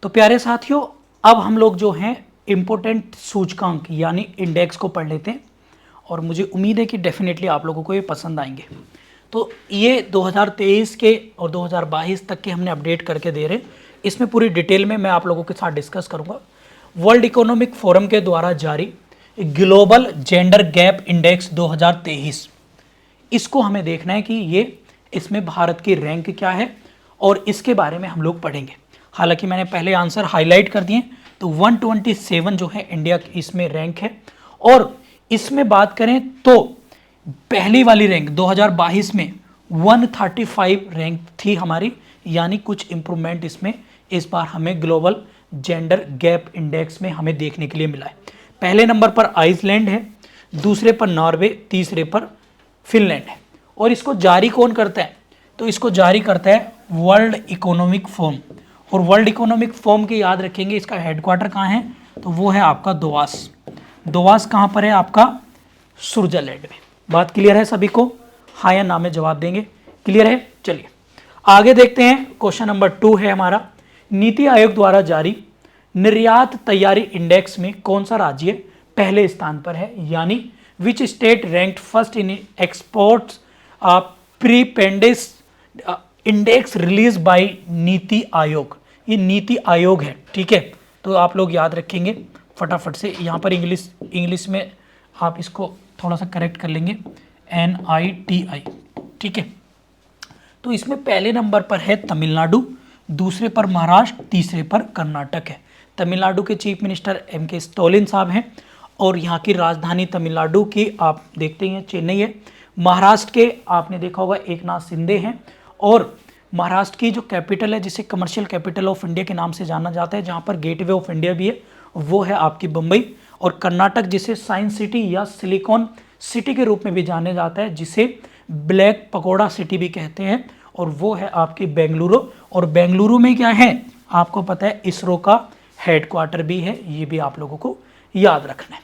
तो प्यारे साथियों, अब हम लोग जो हैं इम्पोर्टेंट सूचकांक यानी इंडेक्स को पढ़ लेते हैं और मुझे उम्मीद है कि डेफिनेटली आप लोगों को ये पसंद आएंगे। तो ये 2023 के और 2022 तक के हमने अपडेट करके दे रहे हैं। इसमें पूरी डिटेल में मैं आप लोगों के साथ डिस्कस करूंगा। वर्ल्ड इकोनॉमिक फोरम के द्वारा जारी ग्लोबल जेंडर गैप इंडेक्स 2023, इसको हमें देखना है कि ये इसमें भारत की रैंक क्या है और इसके बारे में हम लोग पढ़ेंगे। हालांकि मैंने पहले आंसर हाईलाइट कर दिए, तो 127 जो है इंडिया की इसमें रैंक है। और इसमें बात करें तो पहली वाली रैंक 2022 में 135 रैंक थी हमारी, यानी कुछ इंप्रूवमेंट इसमें इस बार हमें ग्लोबल जेंडर गैप इंडेक्स में हमें देखने के लिए मिला है। पहले नंबर पर आइसलैंड है, दूसरे पर नॉर्वे, तीसरे पर फिनलैंड है। और इसको जारी कौन करता है? तो इसको जारी करता है वर्ल्ड इकोनॉमिक फोरम। और वर्ल्ड इकोनॉमिक फोरम के याद रखेंगे इसका हेडक्वार्टर कहाँ है, तो वो है आपका दोवास। दोवास कहाँ पर है? आपका स्विट्जरलैंड में। बात क्लियर है सभी को? हाँ या ना में जवाब देंगे। क्लियर है? चलिए आगे देखते हैं। क्वेश्चन नंबर 2 है हमारा, नीति आयोग द्वारा जारी निर्यात तैयारी इंडेक्स में कौन सा राज्य पहले स्थान पर है, यानी which state ranked first in exports preparedness index release by NITI Aayog. ये नीति आयोग है, ठीक है। तो आप लोग याद रखेंगे फटाफट से। यहाँ पर इंग्लिश में आप इसको थोड़ा सा करेक्ट कर लेंगे, NITI, ठीक है। तो इसमें पहले नंबर पर है तमिलनाडु, दूसरे पर महाराष्ट्र, तीसरे पर कर्नाटक है। तमिलनाडु के चीफ मिनिस्टर MK स्टालिन साहब हैं और यहाँ की राजधानी तमिलनाडु की आप देखते हैं चेन्नई है। महाराष्ट्र के आपने देखा होगा एकनाथ शिंदे हैं। और महाराष्ट्र की जो कैपिटल है, जिसे कमर्शियल कैपिटल ऑफ इंडिया के नाम से जाना जाता है, जहाँ पर गेटवे ऑफ इंडिया भी है, वो है आपकी बम्बई। और कर्नाटक जिसे साइंस सिटी या सिलिकॉन सिटी के रूप में भी जाने जाता है, जिसे ब्लैक पकोड़ा सिटी भी कहते हैं, और वो है आपकी बेंगलुरु। और बेंगलुरु में क्या है आपको पता है, इसरो का हेडक्वार्टर भी है। ये भी आप लोगों को याद रखना है।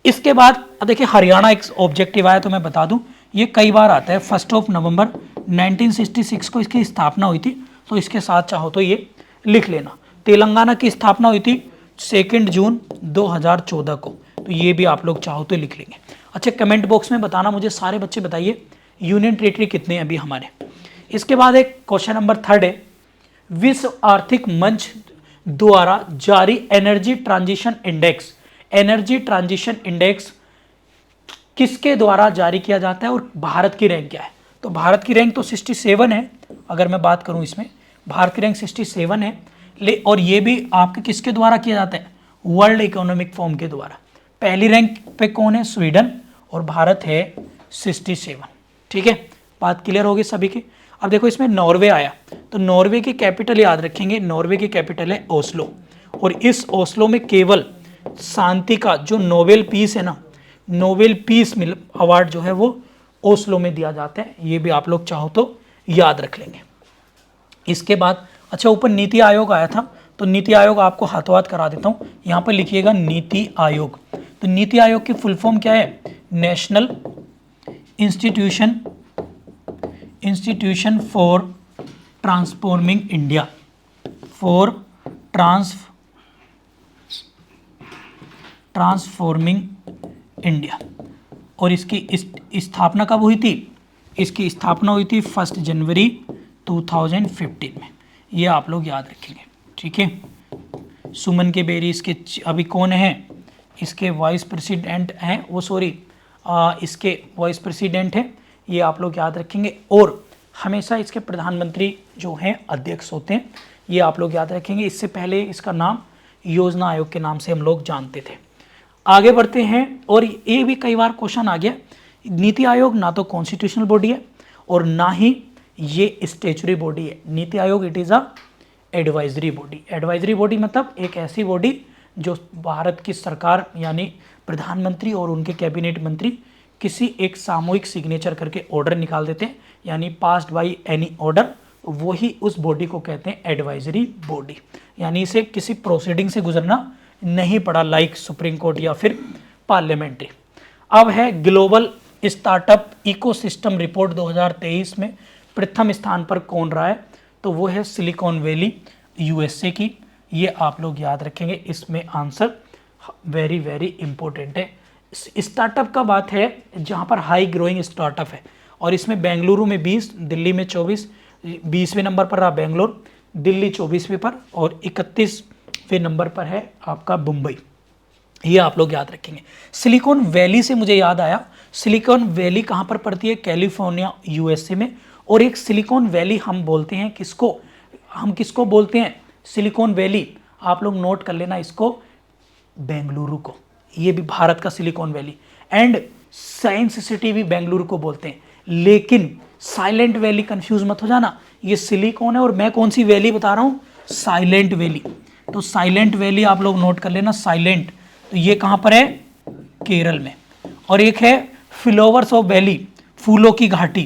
इसके बाद देखिए हरियाणा एक ऑब्जेक्टिव आया, तो मैं बता दूं ये कई बार आता है। 1 नवंबर 1966 को इसकी स्थापना हुई थी, तो इसके साथ चाहो तो ये लिख लेना। तेलंगाना की स्थापना हुई थी 2 जून 2014 को, तो ये भी आप लोग चाहो तो लिख लेंगे। अच्छा, कमेंट बॉक्स में बताना मुझे, सारे बच्चे बताइए यूनियन टेरिटरी कितने हैं अभी हमारे। इसके बाद एक क्वेश्चन नंबर 3 है, विश्व आर्थिक मंच द्वारा जारी energy transition index. Energy transition index किसके द्वारा जारी किया जाता है और भारत की रैंक क्या है? तो भारत की रैंक तो 67 है। अगर मैं बात करूं इसमें, भारत की रैंक 67 है। और ये भी आपके किसके द्वारा किया जाता है? वर्ल्ड इकोनॉमिक फोरम के द्वारा। पहली रैंक पे कौन है? स्वीडन, और भारत है 67, ठीक है। बात क्लियर होगी सभी की। अब देखो इसमें नॉर्वे आया, तो नॉर्वे की कैपिटल याद रखेंगे, नॉर्वे की कैपिटल है ओस्लो। और इस ओस्लो में केवल शांति का जो नोबेल पीस है ना, नोबेल पीस अवार्ड जो है वो ओस्लो में दिया जाता है। ये भी आप लोग चाहो तो याद रख लेंगे। इसके बाद अच्छा, ऊपर नीति आयोग आया था, तो नीति आयोग आपको हाथों हाथ करा देता हूँ। यहाँ पर लिखिएगा नीति आयोग। तो नीति आयोग की फुल फॉर्म क्या है? National institution for transforming India, for transforming India. और इसकी स्थापना कब हुई थी? इसकी स्थापना हुई थी 1 जनवरी 2015 में। ये आप लोग याद रखेंगे, ठीक है। सुमन के बेरी इसके अभी कौन है? इसके वाइस प्रेसिडेंट हैं वो, सॉरी इसके वाइस प्रेसिडेंट हैं, ये आप लोग याद रखेंगे। और हमेशा इसके प्रधानमंत्री जो हैं अध्यक्ष होते हैं, ये आप लोग याद रखेंगे। इससे पहले इसका नाम योजना आयोग के नाम से हम लोग जानते थे। आगे बढ़ते हैं। और ये भी कई बार क्वेश्चन आ गया, नीति आयोग ना तो कॉन्स्टिट्यूशनल बॉडी है और ना ही ये स्टैच्यूटरी बॉडी है। NITI Aayog it is a advisory body. Advisory body मतलब एक ऐसी बॉडी जो भारत की सरकार यानी प्रधानमंत्री और उनके कैबिनेट मंत्री किसी एक सामूहिक सिग्नेचर करके ऑर्डर निकाल देते हैं, यानी पास्ड बाय एनी ऑर्डर, वही उस बॉडी को कहते हैं एडवाइजरी बॉडी। यानी इसे किसी प्रोसीडिंग से गुजरना नहीं पड़ा, लाइक सुप्रीम कोर्ट या फिर पार्लियामेंट्री। अब है ग्लोबल स्टार्टअप इकोसिस्टम रिपोर्ट 2023 में प्रथम स्थान पर कौन रहा है? तो वो है सिलिकॉन वैली USA की। ये आप लोग याद रखेंगे, इसमें आंसर वेरी वेरी इंपॉर्टेंट है। स्टार्टअप का बात है जहाँ पर हाई ग्रोइंग स्टार्टअप है, और इसमें बेंगलुरु में 20, दिल्ली में 24, 20वें नंबर पर रहा बेंगलोर, दिल्ली 24वें पर, और 31वें नंबर पर है आपका मुंबई। ये आप लोग याद रखेंगे। सिलिकॉन वैली से मुझे याद आया, सिलिकॉन वैली कहाँ पर पड़ती है? कैलिफोर्निया यूएसए में। और एक सिलिकॉन वैली हम बोलते हैं किसको, हम किसको बोलते हैं? सिलिकॉन वैली, आप लोग नोट कर लेना इसको, बेंगलुरु को। ये भी भारत का silicon valley. And science city भी बेंगलुरु को बोलते हैं। लेकिन साइलेंट वैली कंफ्यूज मत हो जाना, ये सिलिकॉन है और मैं कौन सी वैली बता रहा हूँ? Silent valley. तो साइलेंट वैली आप लोग नोट कर लेना, साइलेंट। तो ये कहाँ पर है? केरल में। और एक है फ्लावर्स ऑफ वैली, फूलों की घाटी,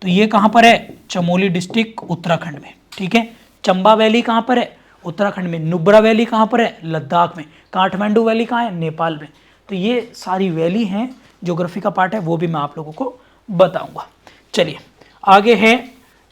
तो ये कहाँ पर है? चमोली डिस्ट्रिक्ट उत्तराखंड में। ठीक है। चंबा वैली कहाँ पर है? उत्तराखंड में। नुब्रा वैली कहाँ पर है? लद्दाख में। काठमांडू वैली कहाँ है? नेपाल में। तो ये सारी वैली हैं, ज्योग्राफी का पार्ट है, वो भी मैं आप लोगों को बताऊंगा। चलिए आगे है,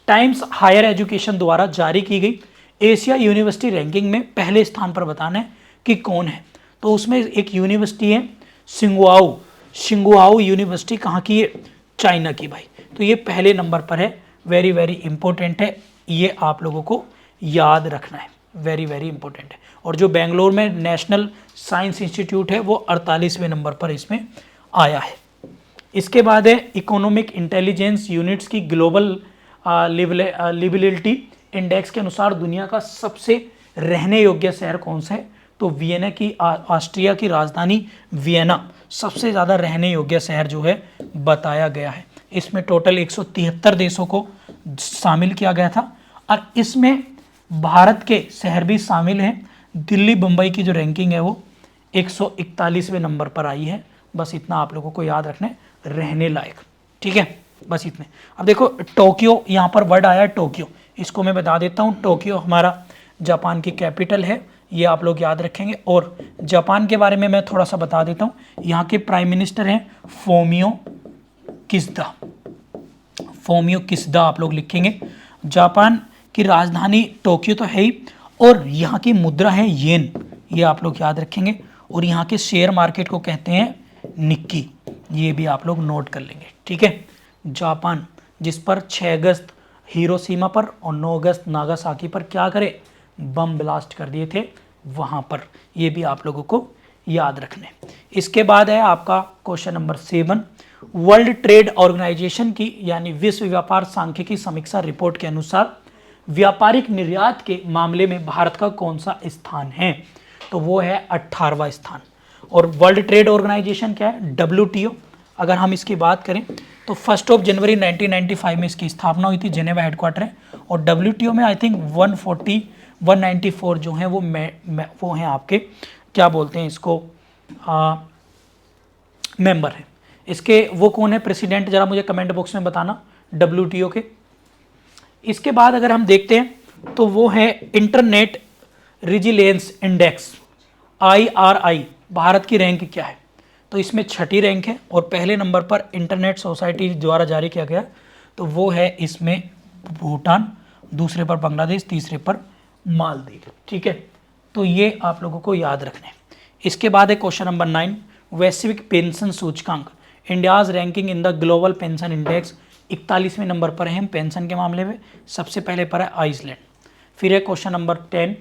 टाइम्स हायर एजुकेशन द्वारा जारी की गई एशिया यूनिवर्सिटी रैंकिंग में पहले स्थान पर बताना है कि कौन है। तो उसमें एक यूनिवर्सिटी है सिंगुआओ, सिंगुआओ यूनिवर्सिटी कहाँ की है? चाइना की भाई। तो ये पहले नंबर पर है, वेरी वेरी इंपॉर्टेंट है, ये आप लोगों को याद रखना है, वेरी वेरी इंपॉर्टेंट है। और जो बेंगलोर में नेशनल साइंस इंस्टीट्यूट है वो 48वें नंबर पर इसमें आया है। इसके बाद है इकोनॉमिक इंटेलिजेंस यूनिट्स की ग्लोबल लिबिलिटी इंडेक्स के अनुसार दुनिया का सबसे रहने योग्य शहर कौन सा है? तो वियना की, ऑस्ट्रिया की राजधानी वियना सबसे ज़्यादा रहने योग्य शहर जो है बताया गया है। इसमें टोटल 173 देशों को शामिल किया गया था, और इसमें भारत के शहर भी शामिल हैं। दिल्ली बम्बई की जो रैंकिंग है वो 141वें नंबर पर आई है। बस इतना आप लोगों को याद रखना है, रहने लायक। ठीक है, बस इतने। अब देखो टोक्यो, यहाँ पर वर्ड आया है टोक्यो, इसको मैं बता देता हूँ। टोक्यो हमारा जापान की कैपिटल है, ये आप लोग याद रखेंगे। और जापान के बारे में मैं थोड़ा सा बता देता हूँ। यहाँ के प्राइम मिनिस्टर हैं फोमियो किशिदा, फोमियो किशिदा आप लोग लिखेंगे। जापान की राजधानी टोक्यो तो है ही, और यहाँ की मुद्रा है येन, ये आप लोग याद रखेंगे। और यहाँ के शेयर मार्केट को कहते हैं निक्की, ये भी आप लोग नोट कर लेंगे। ठीक है। जापान जिस पर 6 अगस्त हिरोशिमा पर और 9 अगस्त नागासाकी पर क्या करे? बम ब्लास्ट कर दिए थे वहाँ पर, ये भी आप लोगों को याद रखने। इसके बाद है आपका question number 7, world trade organisation की यानी विश्व व्यापार सांख्यिकी समीक्षा रिपोर्ट के अनुसार व्यापारिक निर्यात के मामले में भारत का कौन सा स्थान है? तो वो है 18वां स्थान। और वर्ल्ड ट्रेड ऑर्गेनाइजेशन क्या है? WTO। अगर हम इसकी बात करें तो 1 जनवरी 1995 में इसकी स्थापना हुई थी, जेनेवा हेडक्वार्टर है। और WTO में आई थिंक 194 जो हैं वो वो हैं आपके, क्या बोलते हैं इसको, मेंबर हैं। इसके वो कौन है प्रेसिडेंट, जरा मुझे कमेंट बॉक्स में बताना WTO के। इसके बाद अगर हम देखते हैं तो वो है internet resilience index IRI, Bharat की रैंक क्या है? तो इसमें 6ठी रैंक है, और पहले नंबर पर इंटरनेट सोसाइटी द्वारा जारी किया गया, तो वो है इसमें भूटान, दूसरे पर बांग्लादेश, तीसरे पर मालदीव। ठीक है, तो ये आप लोगों को याद रखना है। इसके बाद है क्वेश्चन नंबर 9, वैश्विक पेंशन सूचकांक, India's ranking in the global pension index, 41वें नंबर पर है हम पेंशन के मामले में, सबसे पहले पर है आइसलैंड। फिर है क्वेश्चन नंबर 10,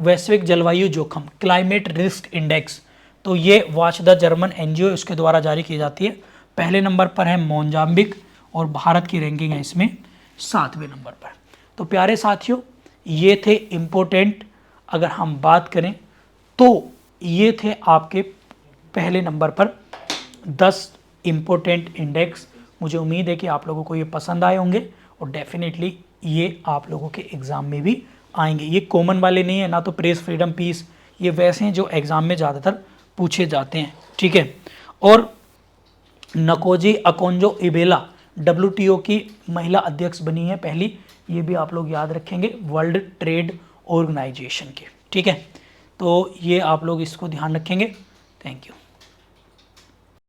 वैश्विक जलवायु जोखिम, क्लाइमेट रिस्क इंडेक्स, तो ये वॉच द जर्मन NGO इसके द्वारा जारी की जाती है। पहले नंबर पर है मोजाम्बिक, और भारत की रैंकिंग है इसमें 7वें नंबर पर। तो प्यारे साथियों, ये थे इम्पोर्टेंट, अगर हम बात करें तो ये थे आपके पहले नंबर पर 10 इम्पोर्टेंट इंडेक्स। मुझे उम्मीद है कि आप लोगों को ये पसंद आए होंगे, और डेफिनेटली ये आप लोगों के एग्ज़ाम में भी आएंगे। ये कॉमन वाले नहीं है ना, तो प्रेस, फ्रीडम, पीस, ये वैसे हैं जो एग्ज़ाम में ज़्यादातर पूछे जाते हैं। ठीक है। और नकोजी अकोंजो इबेला WTO की महिला अध्यक्ष बनी है पहली, ये भी आप लोग याद रखेंगे वर्ल्ड ट्रेड ऑर्गेनाइजेशन के। ठीक है, तो ये आप लोग इसको ध्यान रखेंगे। Thank you.